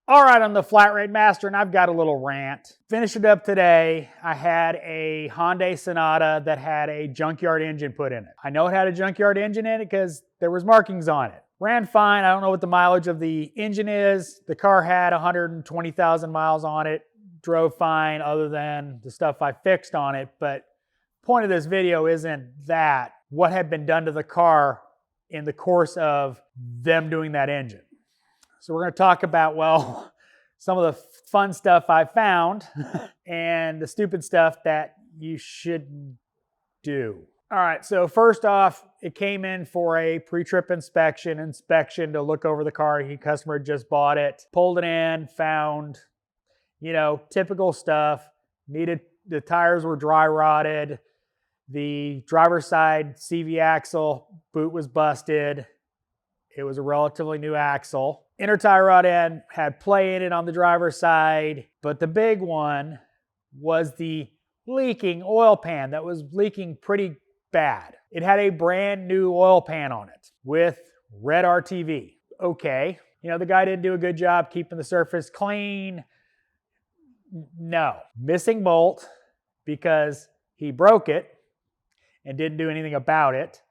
All right, I'm the Flat Rate Master, and I've got a little rant. Finished it up today. I had a Hyundai Sonata that had a junkyard engine put in it. I know it had a junkyard engine in it because there was markings on it. Ran fine. I don't know what the mileage of the engine is. The car had 120,000 miles on it. Drove fine other than the stuff I fixed on it. But the point of this video isn't that. What had been done to the car in the course of them doing that engine. So we're going to talk about, well, some of the fun stuff I found and the stupid stuff that you shouldn't do. All right, so first off, it came in for a pre-trip inspection to look over the car. The customer had just bought it, pulled it in, found, typical stuff. The tires were dry rotted. The driver's side CV axle boot was busted. It was a relatively new axle. Inner tie rod end had play in it on the driver's side, but the big one was the leaking oil pan that was leaking pretty bad. It had a brand new oil pan on it with red RTV. Okay, the guy didn't do a good job keeping the surface clean. No. Missing bolt because he broke it and didn't do anything about it.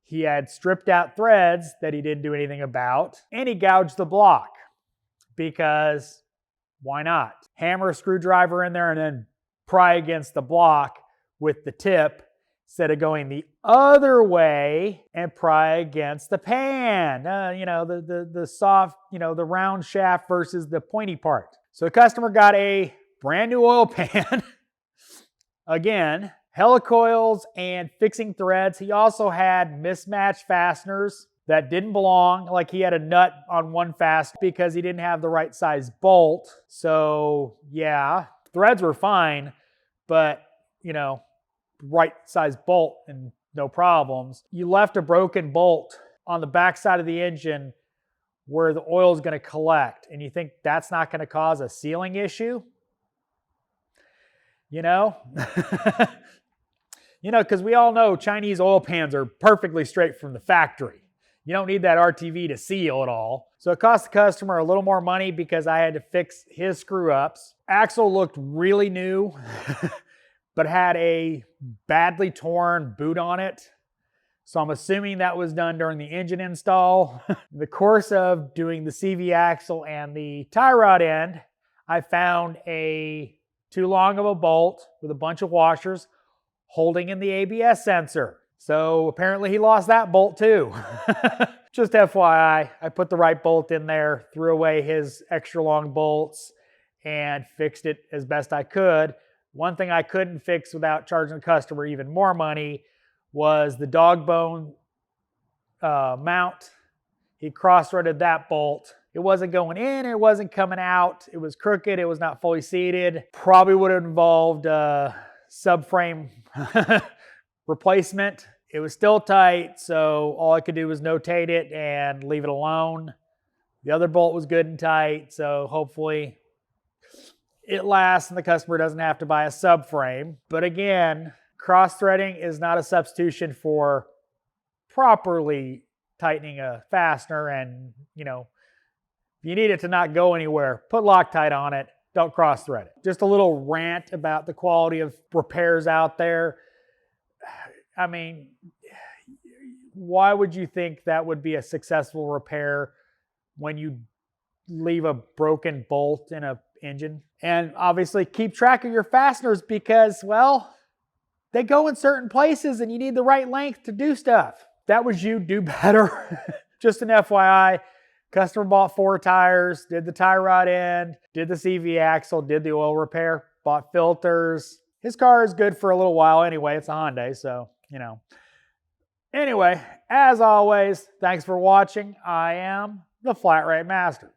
He had stripped out threads that he didn't do anything about, and he gouged the block because why not? Hammer a screwdriver in there and then pry against the block with the tip instead of going the other way and pry against the pan. The soft, the round shaft versus the pointy part. So the customer got a brand new oil pan. Again, helicoils and fixing threads. He also had mismatched fasteners that didn't belong. Like he had a nut on one fastener because he didn't have the right size bolt. So yeah, threads were fine, but right size bolt and no problems. You left a broken bolt on the back side of the engine where the oil is going to collect, and you think that's not going to cause a sealing issue? Because we all know Chinese oil pans are perfectly straight from the factory. You don't need that RTV to seal at all. So it cost the customer a little more money because I had to fix his screw ups. Axle looked really new, but had a badly torn boot on it. So I'm assuming that was done during the engine install. In the course of doing the CV axle and the tie rod end, I found too long of a bolt with a bunch of washers holding in the ABS sensor. So apparently he lost that bolt too. Just FYI, I put the right bolt in there, threw away his extra long bolts, and fixed it as best I could. One thing I couldn't fix without charging the customer even more money was the dog bone mount. He cross-threaded that bolt. It wasn't going in, it wasn't coming out. It was crooked, it was not fully seated. Probably would have involved subframe replacement. It was still tight, so all I could do was notate it and leave it alone. The other bolt was good and tight, so hopefully it lasts and the customer doesn't have to buy a subframe. But again, cross-threading is not a substitution for properly tightening a fastener, and if you need it to not go anywhere, put Loctite on it. Don't cross-thread it. Just a little rant about the quality of repairs out there. I mean, why would you think that would be a successful repair when you leave a broken bolt in an engine? And obviously keep track of your fasteners because, well, they go in certain places and you need the right length to do stuff. If that was you, do better. Just an FYI. Customer bought 4 tires, did the tie rod end, did the CV axle, did the oil repair, bought filters. His car is good for a little while anyway. It's a Hyundai, so, Anyway, as always, thanks for watching. I am the Flat Rate Master.